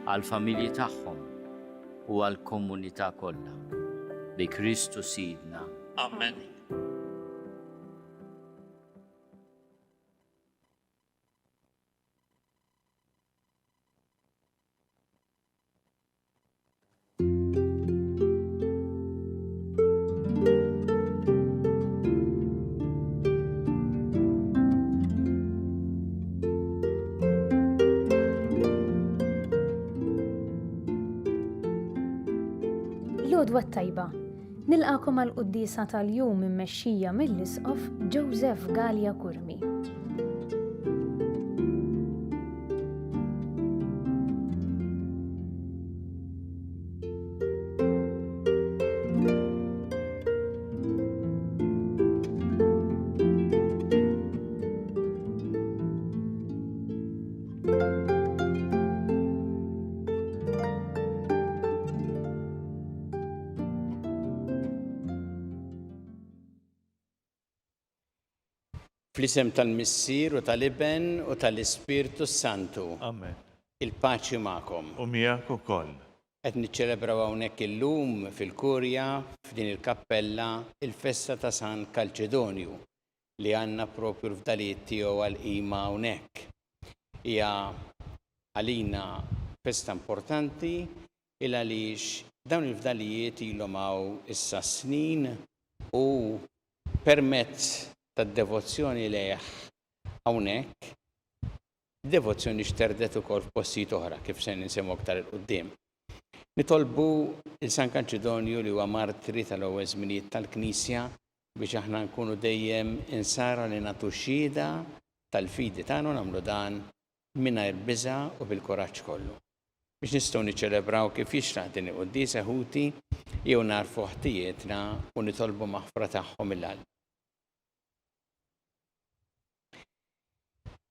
għall-familji tagħhom u għall-komunità kollha. Bi Kristu Sidna. Amen. L-għodwa tajba, nilqakom għal-quddisa tal-jum immexxija mill-Isqof Joseph Gallia Kurmi. Fl-isem tal-Missier u tal-Iben u tal-Ispirtu Santu. Amen. Il-paċi magħkom. U miegħek ukoll. Qed niċċelebraw hawnhekk illum fil-Kurja f'din il-kappella il-festa ta' San Kalċedonju li għandna propju f'dalijiet tiegħu għall-qima hawnhekk. Hija għalina festa importanti il għaliex dawn il-fdalijiet ilhom hawn issa snin u permezz tad-devozzjoni lejh hawnhekk, devozzjoni xterdet ukoll f'postijiet oħra kif se nisimgħu aktar il-qudiem. Nitolbu il-San Kalċedonju li huwa martri tal-ewwel żminijiet tal-Knisja biex aħna nkunu dejjem insara li nagħtu xhieda tal-fidi tagħna nagħmlu dan mingħajr biża' u bil-kuraġġ kollu. Biex nistgħu niċċelebraw kif jixraq din il-qudiesa ħuti jew narfu ħtijietna u nitolbu maħfra tagħhom il-qalb.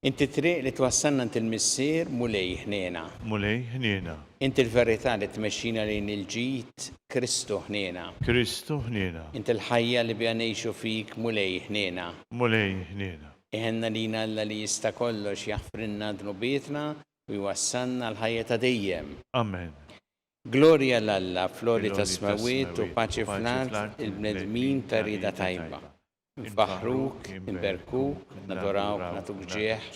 Inti triq li twassalna int il-Missier mulej ħniena. Mulej ħniena. Inti l-verità li tmexxina lejn il-ġid Kristu ħniena. Kristu ħniena. Inti l-ħajja li bija ngħixu fik mulej ħniena. Mulej ħniena. Iħenna lina Alla li jista' kollox jaħfrinna dnubietna u jwassalna l-ħajja ta' dejjem. Amen. Glorja l-Alla, flori ta' smawiet u paċi fl-art il-bnedmin ta' rida tajba. Nfaħruk, nberkuk, nadorawk, natuk ġieħ,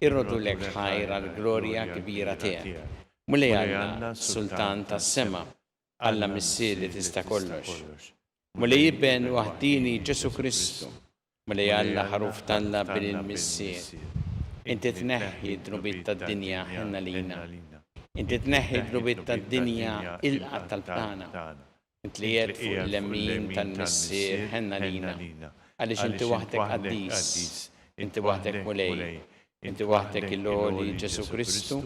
irrodu lek ħajra l-glorja kbira tiegħek. Mulej Alla, Sultan tas-sema, Alla Missier li tista' kollox. Mulej Iben waħdini Ġesu Kristu, mulej Alla ħaruf talla bil-Missier. Inti tneħħi d-dnubiet tad-dinja ħenna lina. Inti tneħħi d-dnubiet tad-dinja ilqa tal-tana. Inti li jed fuq l-lemmin tal-Missier ħenna lina. Għaliex inti waħdek qaddis, inti waħdek mulej, inti waħdek il-Loli Ġesu Kristu,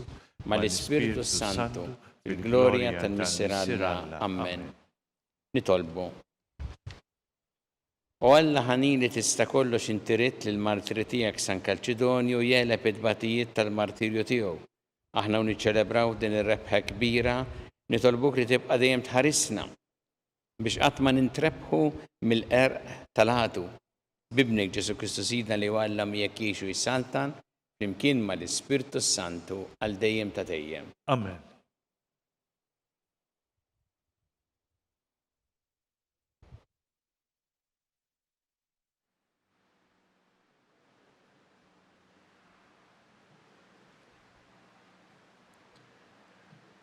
ma l-Ispirtu Santu, il-glorja tal-Missier Alla. Amen. Nitolbu. U Alla ħanin li tista' kollox inti ridt lill-martri tiegħek San Kalċedonju jeleb id-batijiet tal-martirju tiegħu. Aħna niċċelebraw din ir-rebħa kbira, nitolbuk li tibqa' dejjem tħarisna biex qatt ma nintrebħu mill-qerq tal-ħadu. Bibnek Ġesu Kristu Sidna li Alla miegħek jgħixu jissaltan flimkien mal-Ispirtu Santu għal dejjem ta' dejjem. Amen.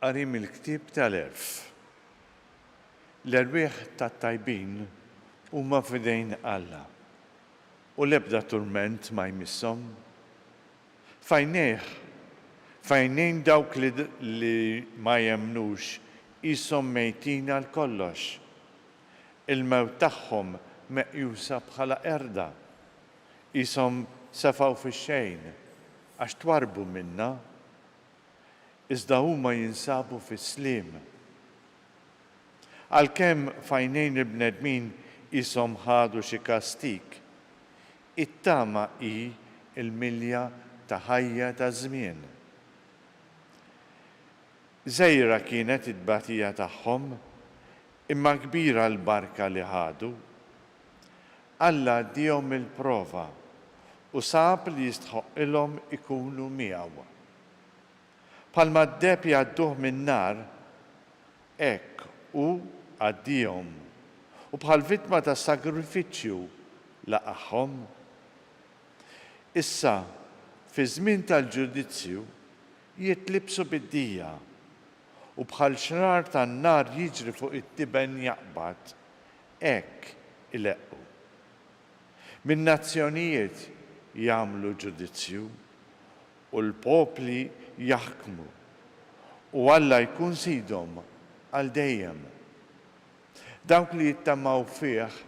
Qarim il-ktieb tal-erf. L-erbieħ tat-tajbin huma f'idejn Alla u l-ebda turment ma jmisshom. Fajnejn dawk li ma jemnux qishom mejtin għal kollox. Il-mewt tagħhom meqjusa bħala erda. Qishom sefgħu fix-xejn għax twarbu minna. Iżda huma jinsabu fis-sliem. Għalkemm fajnejn il-bnedmin qishom ħadu xi kastik, it-tama hi il-milja ta' ħajja ta' żmien. Żgħira kienet it-tbatija tagħhom, imma kbira l-barka li ħadu. Alla ddihom il-prova u sab li jistħoq ilhom ikunu miegħu. Palma d-deb jgħadduh min-nar, hekk u għaddihom. U bħal vittma ta' sagrifiċċju laqahom. Issa, fi żmien tal-ġudizzju, jitlibsu bid-dija u bħal xrar tan-nar jiġri fuq it-tiben jaqbad, hekk ileqqu. Min-nazzjonijiet jagħmlu ġudizzju u l-popli jaħkmu u Alla jkun sidhom għal dejjem. Dawk li jittammaw fih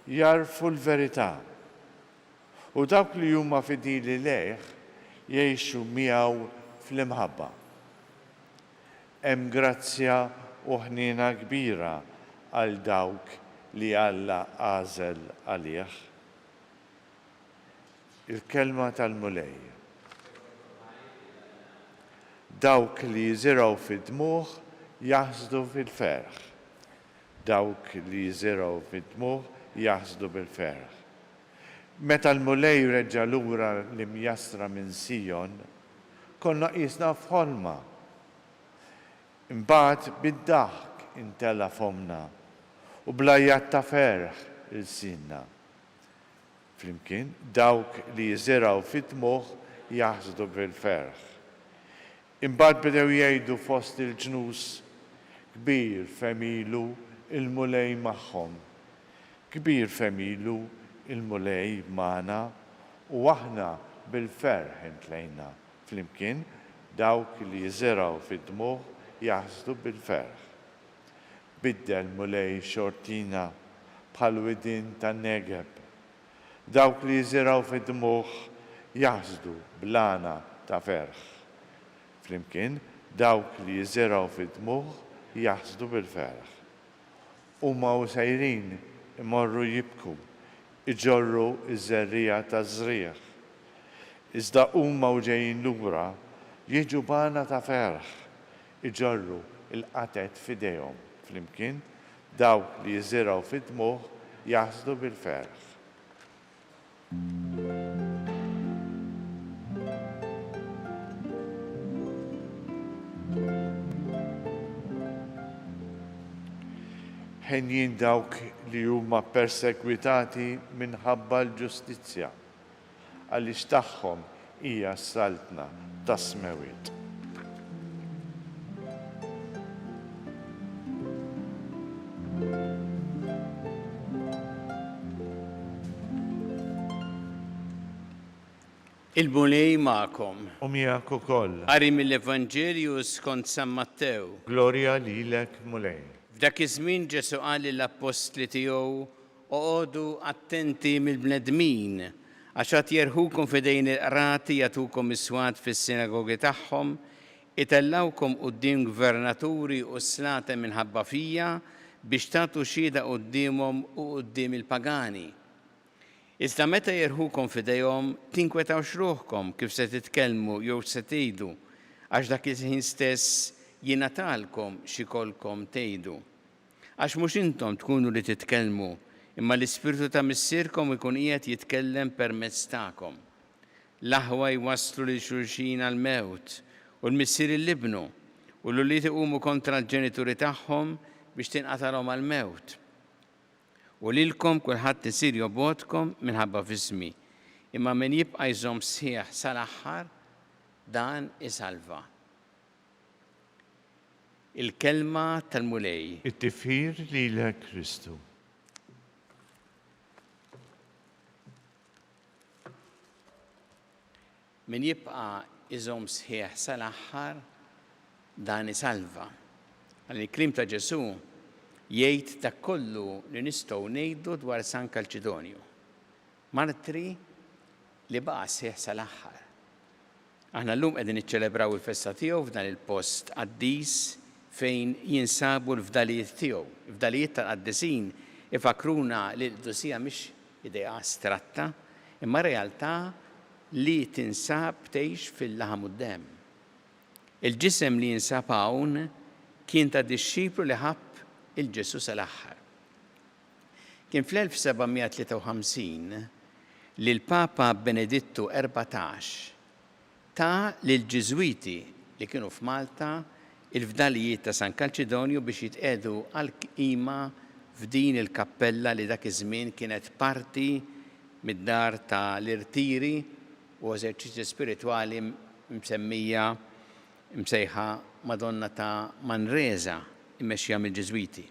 jarfu l-verità u dawk li huma fidili lejh jgħixu miegħu fl-imħabba. Hemm grazzja u ħniena kbira għal dawk li Alla għażel għalih. Il-kelma tal-mulej. Dawk li jiżiraw fid-dmuħ jaħsdu fil-ferħ. Dawk li jiżiraw fid-dmuħ jaħsdu bil-ferħ. Meta l-mulej reġġa' lura l-imjastra minn Sijon, konna qisna f'ħolma. Imbagħad bid-daħk intela fomna u blajjat ta' ferħ il-sinna. Flimkien, dawk li jiżiraw fid-dmuħ jaħsdu bil-ferħ. Imbagħad bdew jgħidu fost il-ġnus, kbir femilu il-mulej magħhom. Kbir femilu il-mulej magħna u aħna bil-ferħ intlejna. Flimkien, dawk li jiżiraw fid-dmuħ jaħsdu bil-ferħ. Biddel mulej xortina bħal widin tan-negeb. Dawk li jiżiraw fid-dmuħ jaħsdu blana ta' ferħ. Flimkien, dawk li jiżiraw fid-dmuħ jaħsdu bil-ferħ. Huma u sejrin imorru jibku, iġorru iż-żerrija taż-żrieħ. Iżda huma u ġejjin lura jiġu bana ta' ferħ, iġorru il-qatet f'idejhom. Flimkien, dawk li jiżiraw fid-dmuħ jaħsdu bil-ferħ. Ħenjin dawk li huma persegwitati minħabba l-ġustizzja, għaliex tagħhom hija s-saltna tas-smewiet. Il-mulej ma'kom. U miegħek ukoll. Qari mill-Evanġelju skont San Mattew. Glorja lilek mulej. F'dak iż-żmien Ġesu qal lill-apostli tiegħu oqgħodu attenti mill-bnedmin għax qed jerħukom f'idejn il-qrati jagħtukom iswad fis-sinagogi tagħhom, itellawkom quddiem gvernaturi u slata minħabba fija biex tagħtu xhieda quddiemhom u quddiem il-pagani. Iżda meta jerħukom f'idejhom tinkwetawx ruħkom kif se titkellmu jew se tgħidu għax dak il-ħin stess jingħatalkom xi kolkom tgħidu. Għax mhux intom tkunu li titkellmu, imma l-Ispirtu ta' missierkom ikun qiegħed jitkellem permezz tagħkom. L-aħwa jwasslu lil xulxin għall-mewt u l-missier illibnu u l-uliet iqumu kontra l-ġenituri tagħhom biex tinqatalhom għall-mewt. U lilkom kulħadd isir jobodkom minħabba f'ismi, imma min jibqa' jżomm sħiħ sal-aħħar dan isalva. Il-kelma tal-mulej. It-tifħir lilek Kristu. Min jibqa' iżomm sħiħ sal-aħħar dan isalva. Il-klim ta' Ġesu jgħid dak kollu li nistgħu ngħidu dwar San Kalċidonju. Martri li baqa' sħiħ sal-aħħar. Aħna llum qegħdin niċċelebraw il-festa tiegħu f'dan il-post qaddis fejn jinsabu l-fdalijiet tiegħu. Il-fdalijiet tal-qaddisin ifakruna li l-qdusija mhix idea astratta, imma realtà li tinsab tgħix fil-laħam u d-demm. Il-ġisem li jinsab hawn kien ta' dixxiplu li ħabb il-Ġesu sal-aħħar. Kien fl-1753 li l-Papa Benedittu 14 ta' lill-Ġiżwiti li kienu f'Malta il-fdalijiet ta' San Kalċedonju biex jitqedu għal-qima f'din il-kappella li dak iż-żmien kienet parti mid-dar ta' l-irtiri u eżerċizzju spiritwali msejħa Madonna ta' Manresa immexxija mill-Ġeżwiti.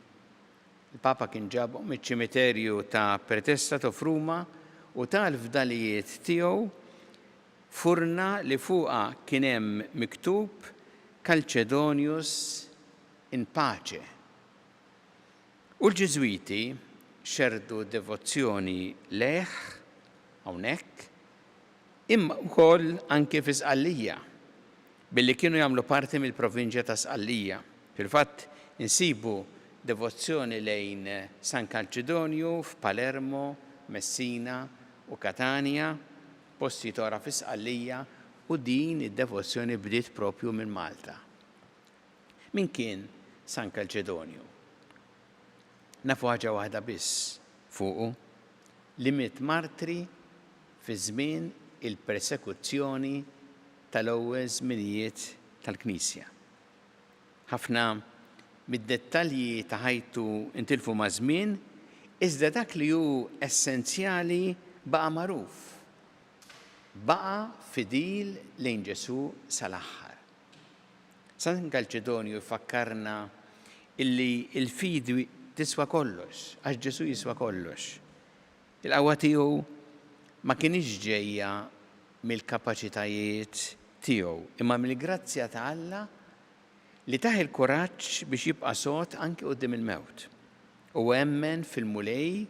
Il-Papa kien ġabhom miċ-ċimiterju ta' Pretestato f'Ruma u tal-fdalijiet tiegħu furna li fuqha kien hemm miktub Calcedonius in pace. U l-Ġeżwiti xerdu devozzjoni leħ hawnhekk imma wkoll anke fi Sqallija billi kienu jagħmlu parti mill-provinċja ta' Sqallija. Fil-fatt insibu devozzjoni lejn San Kalċedonju f'Palermo, Messina u Catania, posti tora fi Sqallija u din id-devozzjoni bdiet propju minn Malta. Min kien San Kalċedonju? Nafu ħaġa waħda biss fuqu li miet martri fi żmien il-persekuzzjoni tal-ewwel żminijiet tal-Knisja. Ħafna mid-dettalji ta' ħajtu intilfu ma' żmien, iżda dak li hu essenzjali baqa' magħruf. Baqa' fidil lejn Ġesu sal-aħħar. San Kalċedonju jfakkarna illi il-fidi tiswa kollox, għax Ġesu jiswa kollox. Il-qawwa tiegħu ma kienx ġejja mill-kapaċitajiet tiegħu, imma mill-grazzja ta' Alla li taħ il-kuraġġ biex jibqa' sod anke quddiem il-mewt. U emmen fil-mulej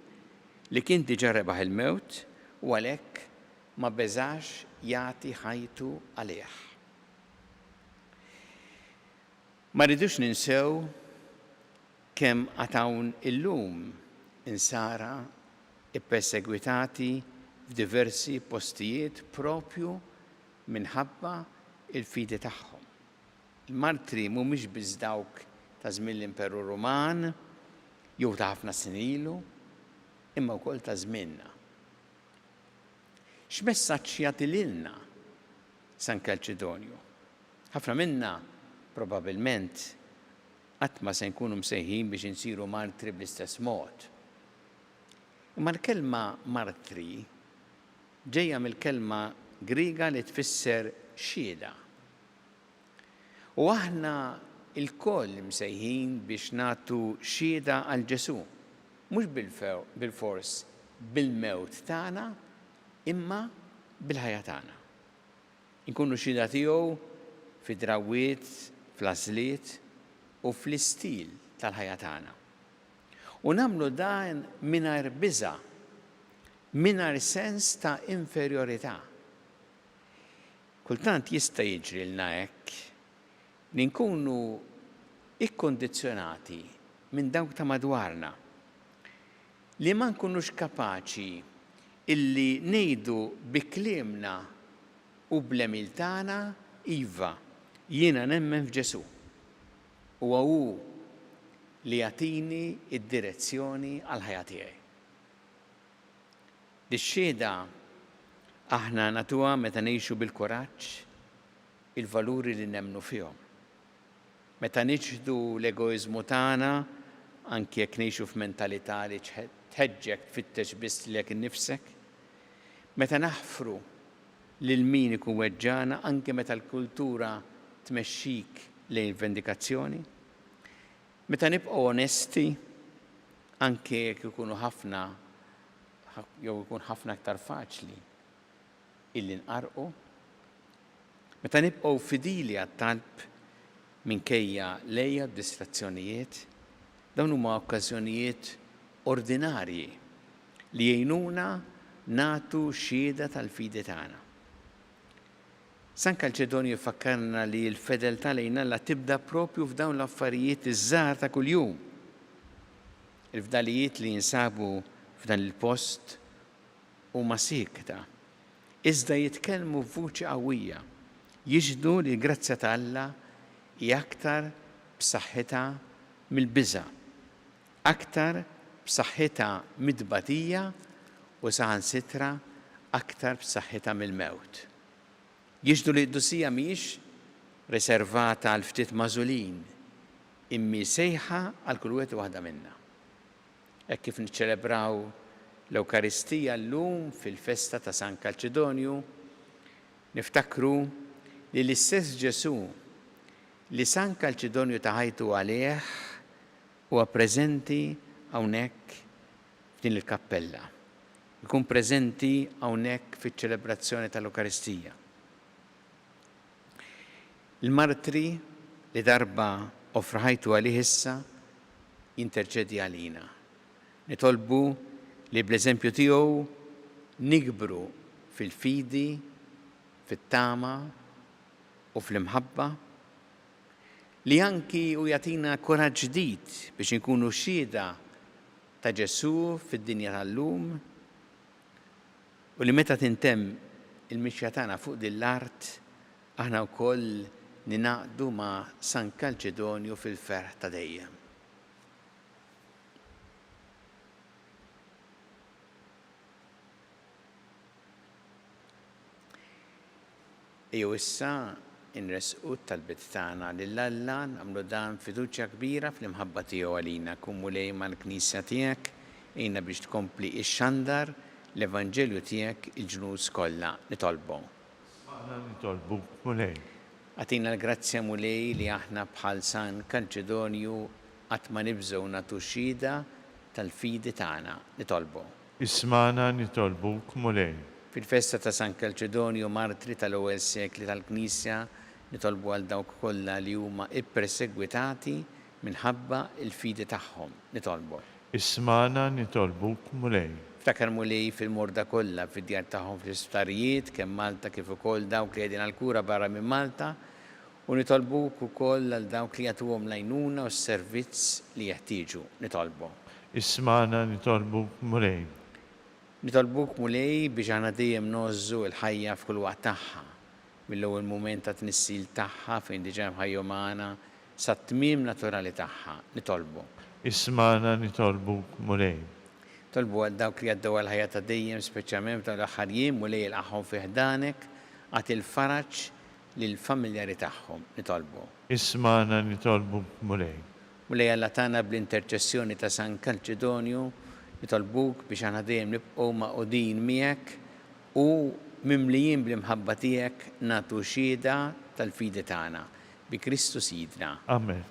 li kien diġà rebaħ il-mewt u għalhekk ma beżax jagħti ħajtu għalih. Ma rridux ninsew kemm għatawn illum insara ippersegwitati f'diversi postijiet propju minħabba il-fidi tagħhom. Il-martri mhumiex biss dawk ta' żmien l-Imperu Ruman jew ta' ħafna sinilu, imma wkoll ta' żmienna. X'messaġġ jagħti lilna San Kalċedonju? Ħafna minna probabbilment qatt ma se nkunu msejħin biex insiru martri bl-istess mod. Imma l-kelma martri ġejja mill-kelma Griega li tfisser xhieda. U aħna il-koll msejħin biex nagħtu xhieda għal Ġesu, mhux bil-fors bil-mewt tagħna, imma bil-ħajja tagħna. Inkunu xhieda tiegħu fid-drawwiet, fl-għażliet u fl-istil tal-ħajja tagħna. U nagħmlu dan mingħajr biża', mingħajr sens ta' inferjorità. Kultant jista' jiġri lna hekk li nkunu ikkondizzjonati minn dawk ta' madwarna li ma nkunux kapaċi illi ngħidu bi kliemna u bl-emil tagħna iva jiena nemmen f'Ġesu. U hu li jagħtini id-direzzjoni għal ħajja tiegħi. Dix-xhieda aħna nagħtuha meta ngħixu bil-kuraġġ il-valuri li nemmnu fihom. Meta niġħdu l-egoiżmu tagħna anke jekk ngħixu f'mentalità li tħeġġek tfittex biss lek innifsek, meta naħfru lil min ikun weġġana anke meta l-kultura tmexxik lejn vendikazzjoni, meta nibqgħu onesti anke jekk ikunu ħafna jew ikun ħafna aktar faċli illi nqarqu, meta nibqgħu fidili għat-talb minkejja lejja d-distrazzjonijiet, dawn huma okkażjonijiet ordinarji li jgħinuna nagħtu xhieda tal-fidi tagħna. San Kalċedonju jfakkarna li l-fedeltà lejn Alla tibda propju f'dawn l-affarijiet iż-żgħar ta' kuljum. Il-fdalijiet li jinsabu f'dan il-post huma sikta, iżda jitkellmu b'vuċi qawwija, jiġdu li l-grazzja ta' Alla hija aktar b'saħħitha mill-biża', aktar b'saħħitha mid-tbatija u saħansitra aktar b'saħħitha mill-mewt. Jiġdu li d-dussija mhijiex riservata għal ftit mażulin immi sejħa għal kull wieħed waħda minna. Hekk kif niċċelebraw l-Ewkaristija llum fil-festa ta' San Kalċedonju, niftakru li l-istess Ġesu li San Kalċedonju ta' ħajtu għalih huwa preżenti hawnhekk f'din il-kappella. Ikun preżenti hawnhekk fiċ-ċelebrazzjoni tal-Ewkaristija. Il-martri li darba offra ħajtu għalih issa jinterċedi għalina. Nitolbu li bl-eżempju tiegħu nikbru fil-fidi, fit-tama u fl-imħabba, li anki u jagħtina kuraġġ ġdid biex inkunu xhieda ta' Ġesu fid-dinja tal-lum u li meta tintemm il-mixja tagħna fuq din l-art aħna wkoll ninaqdu ma' San Kalċedonju fil-ferħ ta' dejjem. Ejjew issa inresqu tal-bit tagħna lill-Alla nagħmlu dan fiduċja kbira fl-imħabba tiegħu għalina. Kum mulej mal-Knisja tiegħek ejna biex tkompli ix-xandar l-Evanġelju tiegħek il-ġnus kollha nitolbu. Aħna nitolbu mulej. Għatina l-grazzja mulej li aħna bħal San Kalċedonju qatt ma nibżgħu nagħtu xhieda tal-fidi tagħna nitolbu. Ismana nitolbuk mulej. Fil-festa ta' San Kalċedonju martri tal-ewwel sekli tal-Knisja nitolbu għal dawk kollha li huma ippersegwitati minħabba il-fidi tagħhom nitolbu. Ismana nitolbuk mulej. Ftakar mulej fil-morda kollha fid-djar tagħhom fl-isptarijiet kemm Malta kif ukoll dawk li qegħdin għall-kura barra minn Malta u nitolbuk ukoll għal dawk li jagħtuhom l-għajnuna u s-servizz li jeħtieġu nitolbu. Ismana nitolbuk mulej. Nitolbuk mulej biex aħna dejjem nożżu l-ħajja f'kull waqt tagħha mill-ewwel mument ta' tnissil tagħha fejn diġà ħajju magħna sa tmiem naturali tagħha nitolbu. Ismana nitolbuk mulej. Tolbu għal dawk li għaddew għal ħajja ta' dejjem speċjalment dawn l-aħħar jiem mulej ilqaħħom fi ħdanek għad il-faraġ lill-familjari tagħhom nitolbu. Ismana nitolbuk mulej. Mulej Alla tagħna bl-interċessjoni ta' San Kalċedonju nitolbuk biex aħna dejjem nibqgħu maqudin miegħek u mimlijin bl-imħabba tiegħek nagħtu xhieda tal-fidi tagħna bi Kristu Sidna. Amen.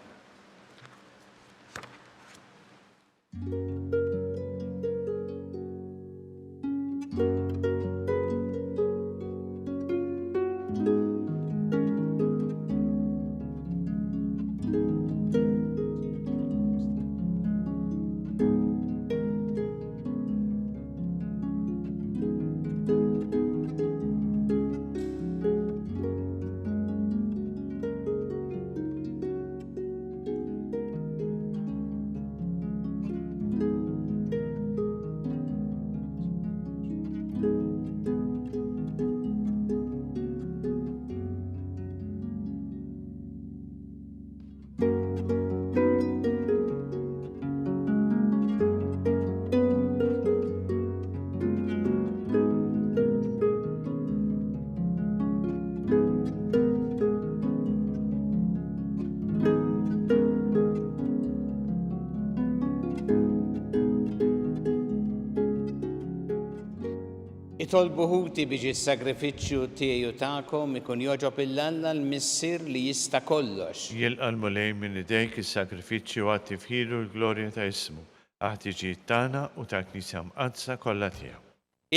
Nitolbu ħuti biex is-sagrifiċċju tiegħu tagħkom ikun joġob il-Alla l-missier li jista' kollox. Jilqa' mulej minn idejk is-sagrifiċċju għat tifħilu l-glorja ta' ismu, ħtiġijiet tagħna u tal-Knisja mqadsa kollha tiegħu.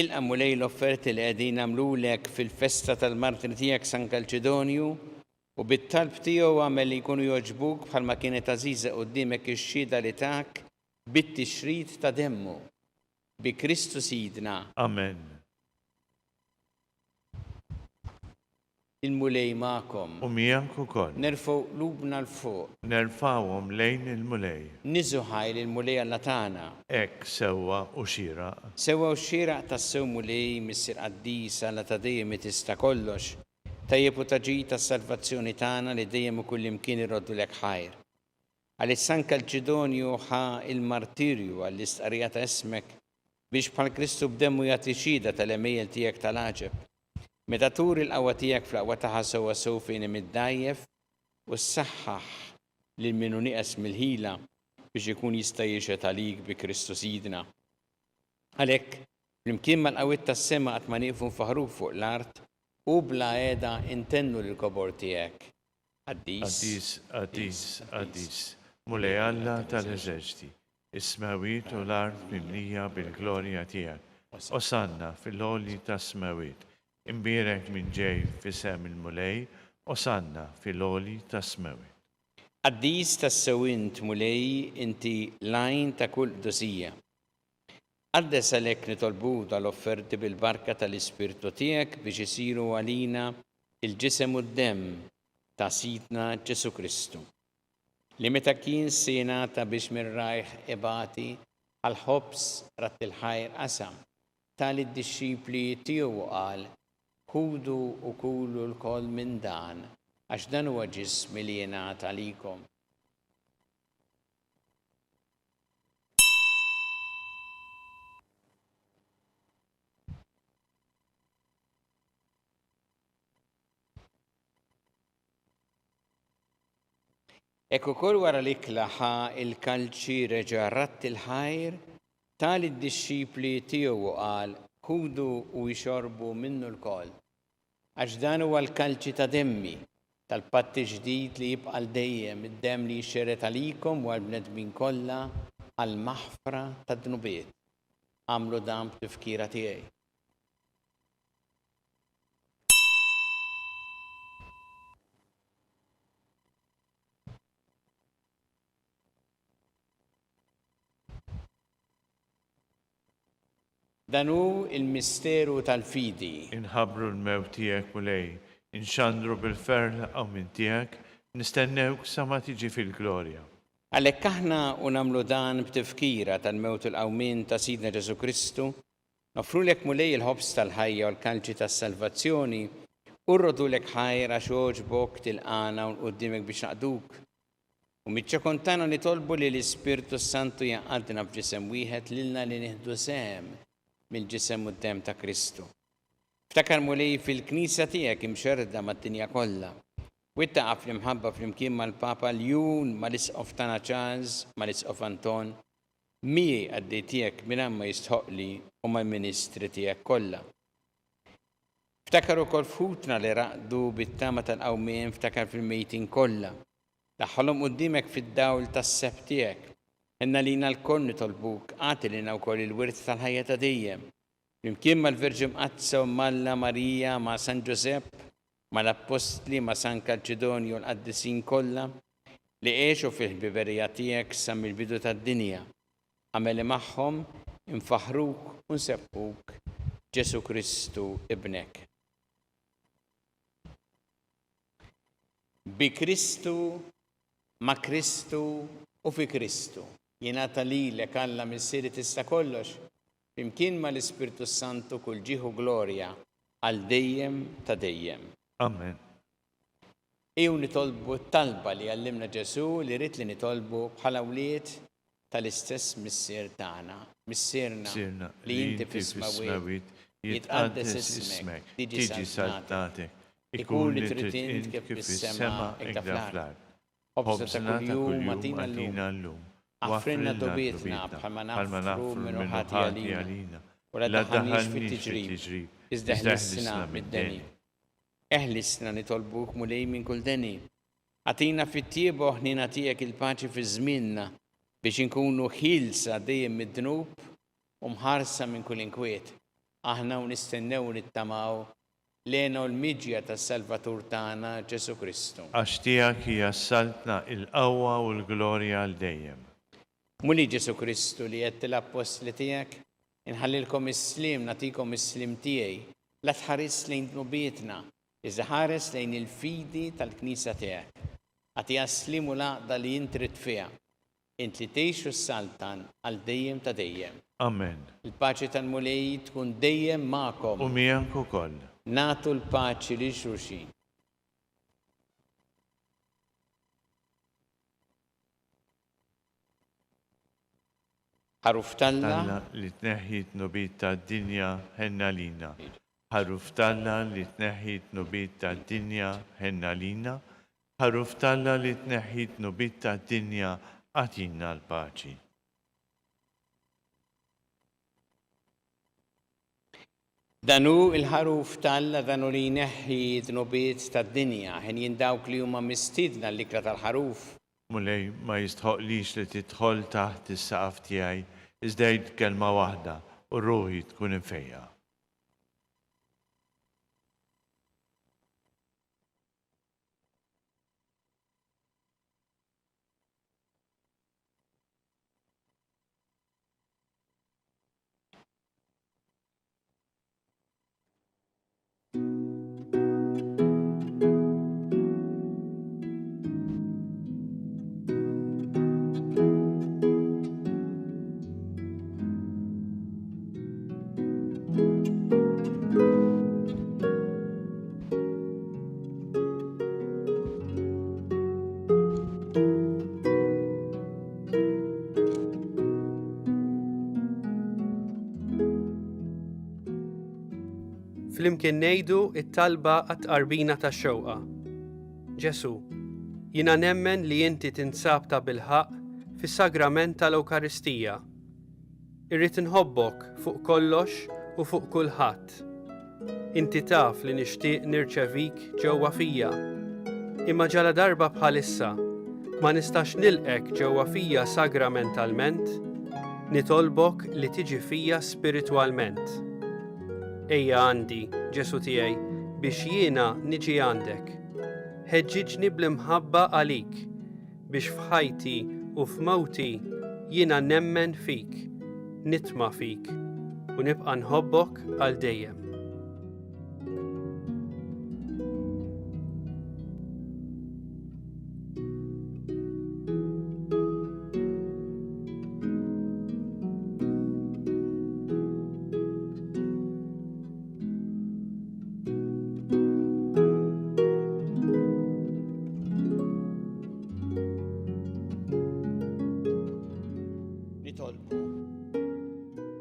Ilqa' mulej l-offerti li qegħdin nagħmlulek fil-festa tal-martri tiegħek San Kalċedonju u bit-talb tiegħu għamel li jkunu jogħġbuk bħalma kienet għażiża quddiemek ix-xhieda li tak bit-tixrid ta' demmu bi Kristu Sidna. Amen. Il-mulej magħkom. U miegħek ukoll. Nerfgħu qlubna l-fuq. Nerfawhom lejn il-mulej. Niżu ħajl il-mulej Alla tagħna. Hekk sewwa u xieraq. Sewwa u xieraq tas-sew mulej missier qaddisa Alla ta' dejjem tista' kollox. Tajjeb u taġid tas-salvazzjoni tagħna li dejjem ukoll imkien irroddulek ħajr. Għaliex San Kalċedonju ħa il-martirju għall-istqarrija ta' ismek biex bħal Kristu b'demmu jagħti xhieda tal-emejjel tiegħek tal-għaġeb. Meta tur il-qawwa tiegħek fl-aqwa sewwa sew fejn hemm iddajjef u ssaħħaħ lil min hu nieqes mill-ħila biex ikun jista' jixhed għalik bi Kristu Sidna. Għalhekk flimkien mal-qawwiet tas-sema qatt ma nieqfu nfaħruk fuq l-art u bla qiegħda intennu lill-kobor tiegħek. Qaddis, mulej Alla tal-eżerċiti, is-smawiet u l-art mimlija bil-glorja tiegħek. Osanna fil-għoli tas-smawiet, imbierek minn ġej fisem il-mulej, osanna fil-għoli tas-smawiet. Qaddis tas-sewint mulej inti lajn ta' kull qdusija. Qaddes għalhekk nitolbu tal-offerti bil-barka tal-Ispirtu tiegħek biex isiru għalina il-ġisem u d-demm ta' Sidna Ġesu Kristu, li meta kien se jingħata biex mir-rajħ ibati għal-ħobs rat il-ħajr qasam tal-id-dixxipli tiegħu qal ħudu u kulu l-koll minn dan għax dan huwa ġismi li jingħata għalikom. Ekku kol wara li klaħa il-kalċi reġa' ratti il-ħajr tal id-dixxipli tiegħu qal ħudu u jxorbu minnu l-koll. Għax dan huwa l-kalċi ta' demmi tal-patti ġdid li jibqa' dejjem id-demm li jxerret għalikom u għall-bnedmin kollha għall-maħfra tad-dnubiet. Għamlu dan b'tifkira tiegħi. Dan hu il-misteru tal-fidi. Inħabru l-mewt tiegħek mulej, inxandru bil-ferħ aw minn tiegħek, nistennewk sa ma tiġi fil-glorja. Għalhekk aħna u nagħmlu dan b'tifkira tal-mewt il-qawmien ta' Sidna Ġesu Kristu, nofrulek mulej il-ħobs tal-ħajja u l-kalċi tas-salvazzjoni, u rrodulek ħajr għax oġbok tilqana u nquddimek biex naqduk. U miċ-ċekontana nitolbu li l-Ispirtu Santu jaqgħadna f'ġisem wieħed lilna li nieħdu sehem mill-ġisem u d-demm ta' Kristu. Ftakar mulej fil-Knisja tiegħek imxerda mad-dinja kollha. U ittaqaf fl-imħabba flimkien mal-Papa Ljun, mal-Isqof tagħna Charles, mal-Isqof Anton, miegħi għaddej tiegħek mingħajr ma jistħoqli u mal-Ministri tiegħek kollha. Ftakar ukoll fħutna li raqdu bit-tama tal-qawmien, ftakar fil-mejtin kollha. Daħħalhom quddiemek fid-dawl tas-seb tiegħek. Inna lina l-koll nitolbuk, għati lina wkoll il-wirt tal-ħajja ta' dejjem. Flimkien mal-Verġi Mqazza u Malla Marija ma' San Ġosep, mal-Apostli ma' San Kalċedonju l-qaddisin kollha li għexu fil-ħbiberija tiegħek sa mill-bidu tad-dinja. Għameli magħhom infaħruk u nsebbuk Ġesu Kristu ibnek. Bi Kristu, ma' Kristu u fi Kristu. Jingħata lilek Alla missieri tista' kollox, flimkien mal-Ispirtu Santu kull ġieħu glorja għal dejjem ta' dejjem. Amen. Ew nitolbu t-talba li għallimna Ġesu li rrid li nitolbu bħala wlied tal-istess missier tagħna. Missierna li inti fis-smawiet jitqaddes ismek, tiġi saltatek, ikun li trid int kif fis-sema hekk fl-ard. Ħobżna ta' kuljum matina llum. Għafrinna dobietna bħalma nafru minnu ħati għalina, u la daħħalniex fit-tiġrib, iżda ħlisna mid-deni. Eħlisna nitolbuk mulej minn kull deni. Għatina fit-tiebu ħnina tiegħek il-paċi fi żmienna biex inkunu ħilsa dejjem mid-dnub u mħarsa minn kull inkwiet. Aħna u nistennew nittamaw lena u l-miġja tas-Salvatur tagħna Ġesu Kristu. Għax tiegħek hija saltna il-qawwa u l-glorja għal dejjem. Muli Ġesu Kristu li qed l-apostli tiegħek, inħallilkom is-slim nagħtikom is-slim tiegħi, la tħares lejn dnubietna, iżda ħares lejn il-fidi tal-Knisja tiegħek. Għatiha slim u laqda li int trid fiha, int li tgħixu s-saltan għal dejjem ta' dejjem. Amen. Il-paċi tal-mulej tkun dejjem magħkom. U miegħek ukoll. Nagħtu l-paċi lil xulxin. Ħaruf Talla li tneħħi t-nubit tad-dinja ħenna lina. ħaruf talla li tneħħi t-nubit tad-dinja ħenna lina, ħaruf talla li tneħħi t-nubit tad-dinja għatina l-paċi. Danu il-ħaruf talla danu li jneħħi d-nubiet tad-dinja, ħen jindawk li huma mistidna l-ikra tal-ħaruf. Mulej ma jistħoqlix li tidħol taħt is-saqaf tiegħi, iżda jgħid kelma waħda u ruħi tkun infejja. Flimkien ngħidu it-talba għat-qarbina tax-xewqa. Ġesu, jiena nemmen li inti tinsab ta' bilħaq fis-sagrament tal-Ewkaristija. Irrid inħobbok fuq kollox u fuq kulħadd. Inti taf li nixtieq nirċevik ġewwa fija. Imma ġala darba bħalissa ma nistax nilqek ġewwa fija sagramentalment, nitolbok li tiġi fija spiritwalment. Ejja għandi, Ġesu tiegħi, biex jiena niġi għandek. Ħeġġiġni bl-imħabba għalik, biex f'ħajti u f'mawti jiena nemmen fik, nitma fik, u nibqa' nħobbok għal dejjem.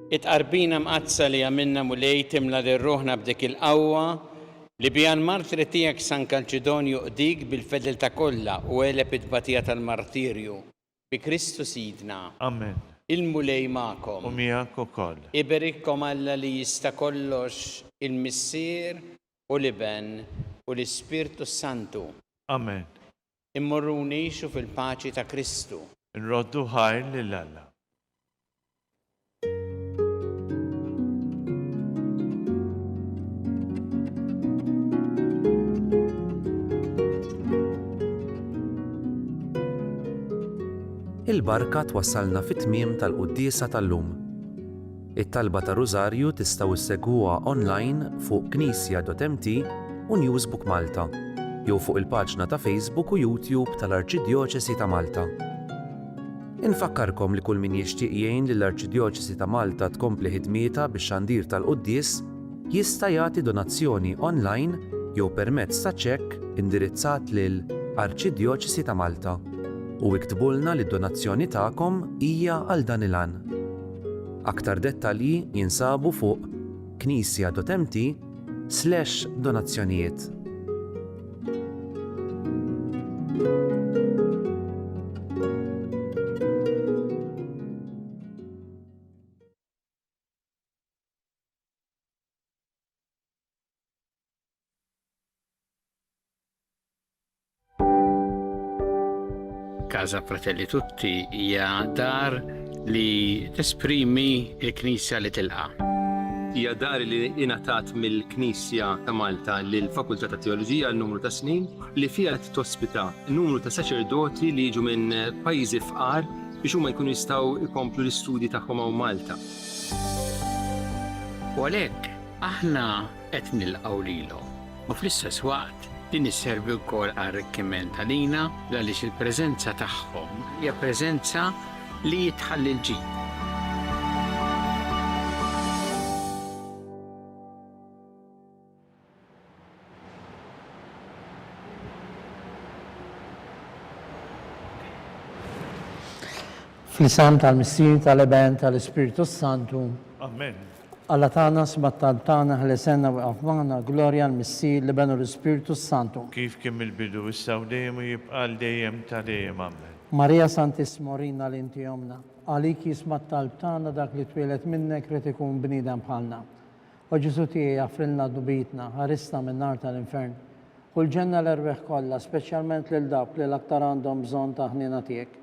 It-qarbina mqazza li għamilna mulej timla dir-ruħna b'dik il-qawwa li bijan martri tiegħek San Kalċedonju qdik bil-fedeltà kollha u għeleb it-tbatija tal-martirju bi Kristu Sidna. Amen. Il-mulej magħkom. U miegħek ukoll. Iberikkom Alla li jista' kollox il-Missier u l-Iben u l-Ispirtu Santu. Amen. Immorru ngħixu fil-paċi ta' Kristu. Nroddu ħajr lil Alla. Il-barka twassalna fit-tmiem tal-quddiesa tal-lum. It-talba ta' Rużarju tistgħu issegwuha online fuq knisja.mt u Newsbook Malta, jew fuq il-paġna ta' Facebook u YouTube tal-Arċidjoċesi ta' Malta. Infakkarkom li kull min jixtieq jgħin lill-Arċidjoċesi ta' Malta tkompli ħidmietha bix-xandir tal-quddies jista' jagħti donazzjoni online jew permezz ta' ċekk indirizzat lil Arċidjoċesi ta' Malta. U iktbulna li d-donazzjoni tagħkom hija għal dan il-għan. Aktar dettalji jinsabu fuq knisja.mt/donazzjonijiet. Casa Fratelli Tutti hija dar li tesprimi l-Knisja li tilqa'. Hija dar li ingħatat mill-Knisja ta' Malta lill-Fakultà ta' Teoloġija għal numru ta' snin li fiha qed tospita numru ta' saċerdoti li jiġu minn pajjiżi fqar biex huma jkunu jistgħu jkomplu l-istudji tagħhom hawn Malta. U għalhekk aħna qed nilqgħu lilhom u fl-istess waqt li nisservi wkoll arricchiment għalina għaliex il-preżenza tagħhom hija preżenza li jitħalli l-ġid. Fl-isam tal-Missier tal-Eben tal-Ispiritu Santu. Amen. Alla tagħna sbattal tagħna ħlesenna waqaf magħna glorja l-Missir li benu l-Ispiritu Santu. Kif kemm il-bidu issa u dejjem u jibqa' dejjem ta' dejjem amen. Marija Santissimorina l-inti jomna, għalik jismat talb tagħna dak li twilet minnek rid ikun bniedem bħalna. U Ġesu tiegħi jaffrilna dubitna, ħarisna minn nar tal-infern. U l-ġenna l-erbeħ kollha, speċjalment lil dawk li l-aktar għandhom bżonn ta' ħnina tiegħek.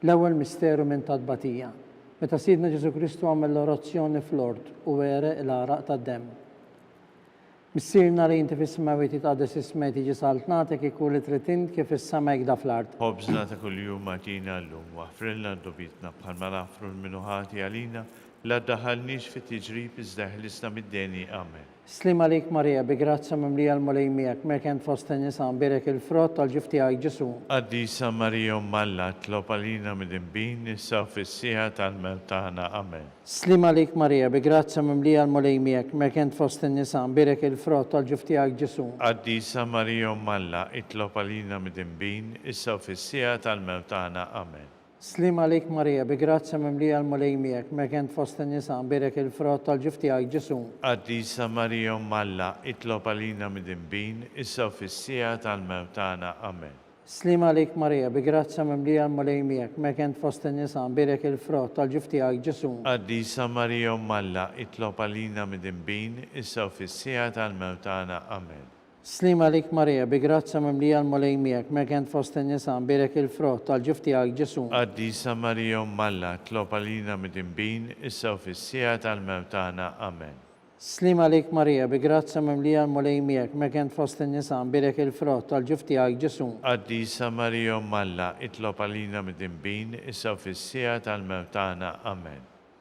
L-ewwel misteru minn tadbatija. Meta Sidna Ġesu Kristu għamel l-orazzjoni fl-ord u were l-araq tad-demm. Missirna li inti fis-smawi titqaddes ismek tiġi saltnatek ikun li trid int kif is-sama jgda fl-ard. Ħobżna ta' kuljum għatina llum waħfrilna dubitna bħalma nafru l-minuħati għalina la daħalniex fit-tiġrib iżda ħlisna mid-deni amen. Slim għalik Marija, bi grazza mimlija l-mulej miegħek, merkent fost nisa birek il-frott tal-ġif tiegħek Ġesu. Qaddisa Marija Malla tlob għalina mid-imbin issa fis-sieħa tal-mewt tagħna amen. Slim għalik Marija, bi grazza mimlija l-mulej miegħek, merkent fost nisa birek il-frott tal-ġif tiegħek Ġesu. Qaddisa Marija Malla itlob għalina mid-imbin issa fis-sieħa tal-mewt tagħna amen. Slim għalik Marija, bi grazza mimlija l-mulej miegħek, merkent fost nisa birek il-frott tal-ġif tiegħek Ġesu. Qaddisa Marija Malla itlob għalina mid-imbin issa fis-sieħa tal-mewt tagħna amen. Slim għalik Marija, bi grazza mimlija l-mulej miegħek, merkent fost nisa birek il-frott tal-ġif tiegħek Ġesu. Qaddisa Marija Malla itlob għalina mid-imbin issa fis-sieħa tal-mewt tagħna amen. Slim għalik Marija, bi grazza mimlija l-mulej miegħek, merkent fost nisa birek il-frott tal-ġif tiegħek Ġesu. Qaddisa Marija Malla tlob għalina mid-imbin issa fis-sieħa tal-mewt tagħna amen. Slim għalik Marija, bi grazza mimlija l-mulej miegħek, merkent fost nisa birek il-frott tal-ġif tiegħek Ġesu. Qaddisa Marija Malla itlob għalina mid-imbin issa fis-sieħa tal-mewt tagħna amen.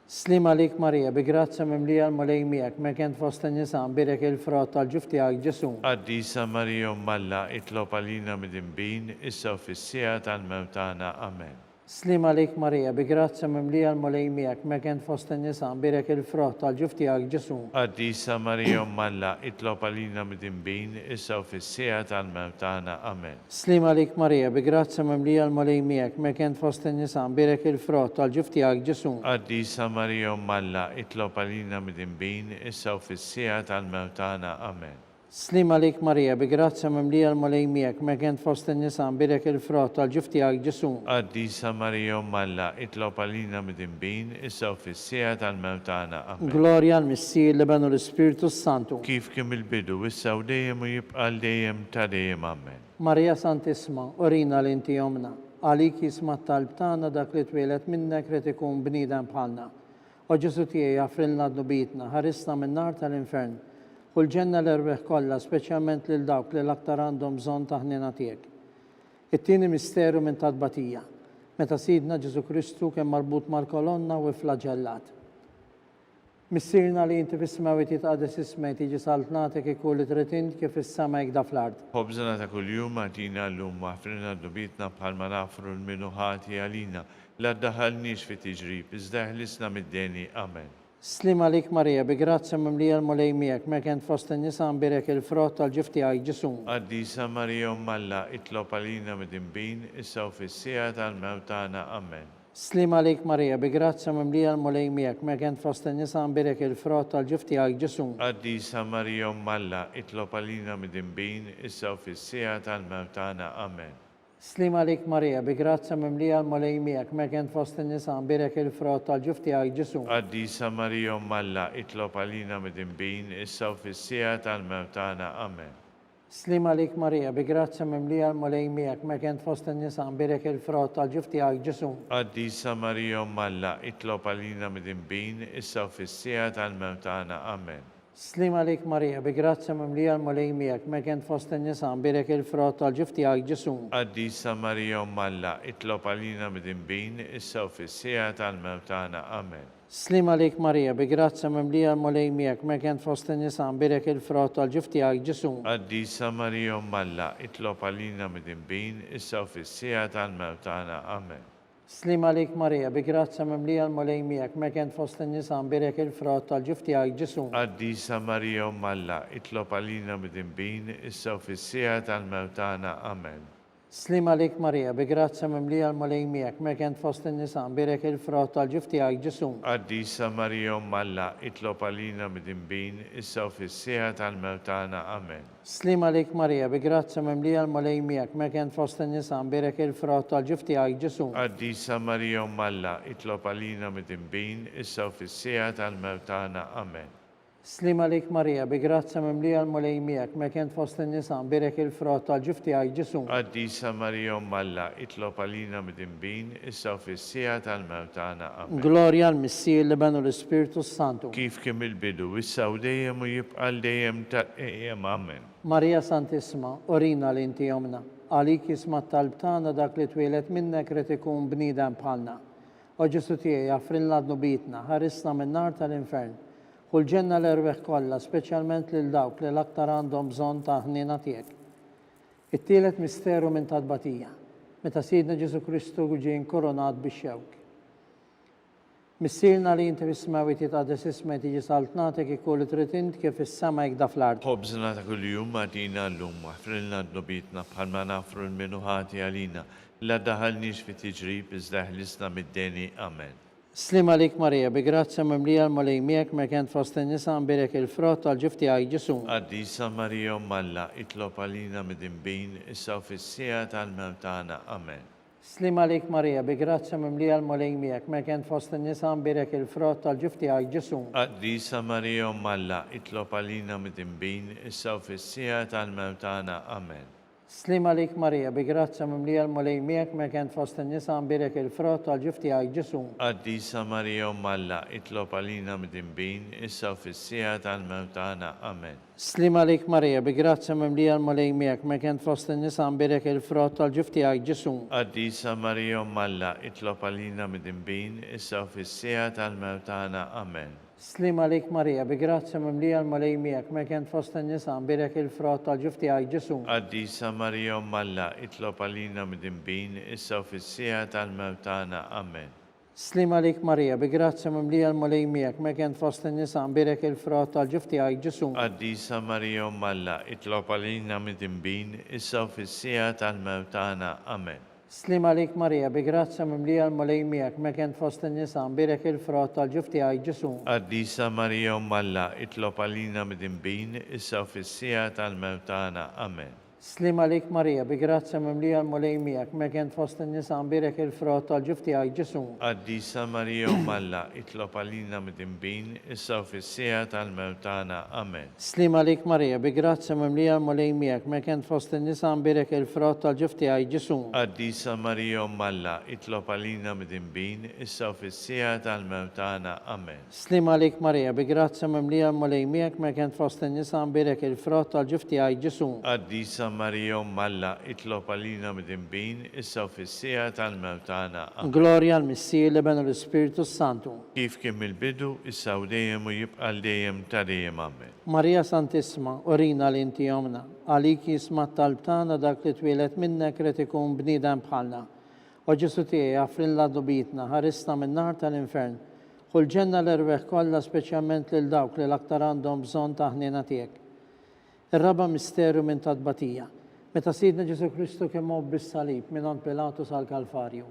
Slim għalik Marija, bi grazza mimlija l-mulej miegħek, merkent fost nisa birek il-frott tal-ġif tiegħek Ġesu. Qaddisa Marija Malla itlob għalina mid-imbin issa fis-sieħa tal-mewt tagħna amen. Slim għalik Marija, bi grazza mimlija l-mulej miegħek, merkent fost nisa birek il-frott tal-ġif tiegħek Ġesu. Qaddisa Marija Malla itlob għalina mid-imbin issa fis-sieħa tal-mewt tagħna amen. Slim għalik Marija, bi grazza mimlija l-mulej miegħek, merkent fost nisa birek il-frott tal-ġif tiegħek Ġesu. Qaddisa Marija Malla itlob għalina mid-imbin issa fis-sieħa tal-mewt tagħna amen. Slim għalik Marija, bi grazza mimlija l-mulej miegħek, merkent fost nisa birek il-frott tal-ġif tiegħek Ġesu. Qaddisa Marija Malla itlob għalina mid-imbin issa fis-sieħa tal-mewt tagħna amen. Glorja l-Missir li benu l-Ispiritu Santu. Kif kemm il-bidu issa u dejjem u jibqa' dejjem ta' dejjem amen. Marija Santisma, orina l-inti jomna, għalik jismat talb tagħna dak li twilet minnek rid ikun bniedem bħalna. U Ġesu tiegħi jaffrilna dubitna, ħarisna minn nar tal-infern. U l-ġenna l-erbeħ kollha, speċjalment lil dawk li l-aktar għandhom bżonn ta' ħnina tiegħek. It-tieni misteru minn tadbatija, meta Sidna Ġesu Kristu kien marbut mal-kolonna u flagellat. Missirna li inti fis-smawi titqaddes ismek tiġi saltnatek ikun li trid int kif is-sama jgda fl-ard. Ħobżna ta' kuljum għatina llum waħfrilna dubitna bħalma nafru l-minuħati għalina la ddaħħalniex fit-tiġrib iżda ħlisna mid-deni amen. Slim għalik Marija, bi grazza mimlija l-mulej miegħek, merkent fost nisa birek il-frott tal-ġif tiegħek Ġesu. Qaddisa Marija Malla itlob għalina mid-imbin issa fis-sieħa tal-mewt tagħna amen. Slim għalik Marija, bi grazza mimlija l-mulej miegħek, merkent fost nisa birek il-frott tal-ġif tiegħek Ġesu. Qaddisa Marija Malla itlob għalina mid-imbin issa fis-sieħa tal-mewt tagħna amen. Slim għalik Marija, bi grazza mimlija l-mulej miegħek, merkent fost nisa birek il-frott tal-ġif tiegħek Ġesu. Qaddisa Marija Malla itlob għalina mid-imbin issa fis-sieħa tal-mewt tagħna amen. Slim għalik Marija, bi grazza mimlija l-mulej miegħek, merkent fost nisa birek il-frott tal-ġif tiegħek Ġesu. Qaddisa Marija Malla itlob għalina mid-imbin issa fis-sieħa tal-mewt tagħna amen. Slim għalik Marija, bi grazza mimlija l-mulej miegħek, merkent fost nisa birek il-frott tal-ġif tiegħek Ġesu. Qaddisa Marija Malla itlob għalina mid-imbin issa fis-sieħa tal-mewt tagħna amen. Slim għalik Marija, bi grazza mimlija l-mulej miegħek, merkent fost nisa birek il-frott tal-ġif tiegħek Ġesu. Qaddisa Marija Malla itlob għalina mid-imbin issa fis-sieħa tal-mewt tagħna amen. Slim għalik Marija, bi grazza mimlija l-mulej miegħek, merkent fost nisa birek il-frott tal-ġif tiegħek Ġesu. Qaddisa Marija Malla itlob għalina mid-imbin issa fis-sieħa tal-mewt tagħna amen. Slima lik Marija, bi grazza mimlija l-mulej miegħek, merkent fost in-nisa, birek il-frott tal-ġuf tiegħek Ġesu. Qaddisa Marija Malla, itlob għalina mid-imbin, issa u fis-sieħa tal-mewt tagħna. Amen. Slima lik Marija, bi grazza mimlija l-mulej miegħek, merkent fost in-nisa, birek il-frott tal-ġuf tiegħek Ġesu. Qaddisa Marija Malla, itlob għalina mid-imbin, issa u fis-sieħa tal-mewt tagħna. Amen. Slima lik Marija, bi grazza mimlija l-mulej miegħek, merkent fost in-nisa, birek il-frott tal-ġuf tiegħek Ġesu. Qaddisa Marija Malla, itlob għalina mid-imbin, issa u fis-sieħa tal-mewt tagħna. Amen. Glorja l-Missier li benu l-Ispiritu Santu. Kif kemm il-bidu, issa u dejjem u jibqa' dejjem tal-ejjem. Amen. Marija Santissima, orina li inti jomna, għalik jisma talbtana dak li twilet minnek ret ikun bnidem bħalna. O Ġesu tiegħi jaffrin ladnu bitna, ħarisna minn nar tal-infern. Kull ġenna l-erbeħ kollha, speċjalment lil dawk li l-aktar għandhom bżonn ta' ħnina tiegħek. It-tielet misteru minn tadbatija, meta Sidna Ġesu Kristu ġie inkoronat bix-xewk. Missierna li inti fis-smawi titqaddes ismek tiġi saltnatek ikun li trid int kif is-sema jekk fl-ard. Ħobżna ta' kuljum għadina llum, waħfrilna d-nobitna bħalma nafru l-minuħati għalina, la daħalniex fi tiġrib iżda ħlisna mid-deni. Amen. Slima lik Marija, bi grazza mimlija l-mulej miegħek merkent fost in-nisa birek il-frott tal-ġuf tiegħek Ġesu. Qaddisa Marija Malla, itlob għalina mid-imbin, issa u fis-sieħa tal-mewt tagħna. Amen. Slima lik Marija, bi grazza mimlija l-mulej miegħek merkent fost in-nisa birek il-frott tal-ġuf tiegħek Ġesu. Qaddisa Marija Malla, itlob għalina mid-imbin, issa u fis-sieħa tal-mewt tagħna. Amen. Slima lik Marija, bi grazza mimlija l-mulej miegħek merkent fost in-nisa birek il-frott tal-ġuf tiegħek Ġesu. Qaddisa Marija Malla, itlob għalina mid-imbin, issa u fis-sieħa tal-mewt tagħna. Amen. Slima lik Marija, bi grazza mimlija l-mulej miegħek merkent fost in-nisa birek il-frott tal-ġuf tiegħek Ġesu. Qaddisa Marija Malla, itlob għalina mid-imbin, issa u fis-sieħa tal-mewt tagħna. Amen. Slima lik Marija, bi grazza mimlija l-mulej miegħek merkent fost in-nisa birek il-frott tal-ġuf tiegħek Ġesu. Qaddisa Marija Malla, itlob għalina mid-imbin, issa u fis-sieħa tal-mewt tagħna. Amen. Slima lik Marija, bi grazza mimlija l-mulej miegħek merkent fost in-nisa birek il-frott tal-ġuf tiegħek Ġesu. Qaddisa Marija Malla, itlob għalina mid-imbin, issa u fis-sieħa tal-mewt tagħna. Amen. Slima lik Marija, bi grazza mimlija l-mulej miegħek merkent fost in-nisa birek il-frott tal-ġuf tiegħek Ġesu. Qaddisa Marija Malla, itlob għalina mid-imbin, issa u fis-sieħa tal-mewt tagħna. Amen. Slima lik Marija, bi grazza mimlija l-mulej miegħek merkent fost in-nisa birek il-frott tal-ġuf tiegħek Ġesu. Qaddisa Marija Malla, itlob għalina mid-imbin, issa u fis-sieħa tal-mewt tagħna. Amen. Slima lik Marija, bi grazza mimlija l-mulej miegħek merkent fost in-nisa birek il-frott tal-ġuf tiegħek Ġesu. Qaddisa Marija Malla, itlob għalina mid-imbin, issa u fis-sieħa tal-mewt tagħna. Amen. Slima lik Marija, bi grazza mimlija l-mulej miegħek merkent fost in-nisa birek il-frott tal-ġuf tiegħek Ġesu. Qaddisa Marija Malla, itlob għalina mid-imbin, issa u fis-sieħa tal-mewt tagħna. Amen. Glorja l-Missier li benu l-Ispiritu Santu. Kif kemm il-bidu, issa u dejjem u jibqa' dejjem tal-dejjem. Amen. Marija Santissima, orina li inti jomna, għalik jisma talbtana dak li twilet minnek ret ikun bnidem bħalna. O Ġesu tiegħi jaffrin ladnu bitna, ħarisna minn nar tal-infern. Kull ġenna l-erbeħ kollha, speċjalment lil dawk li l-aktar għandhom bżonn ta' ħnina tiegħek. Ir-raba misteru minn tadbatija, meta Sidna Ġesu Kristu kemm mob bis-salib minn Pilatus għall-Kalvarju.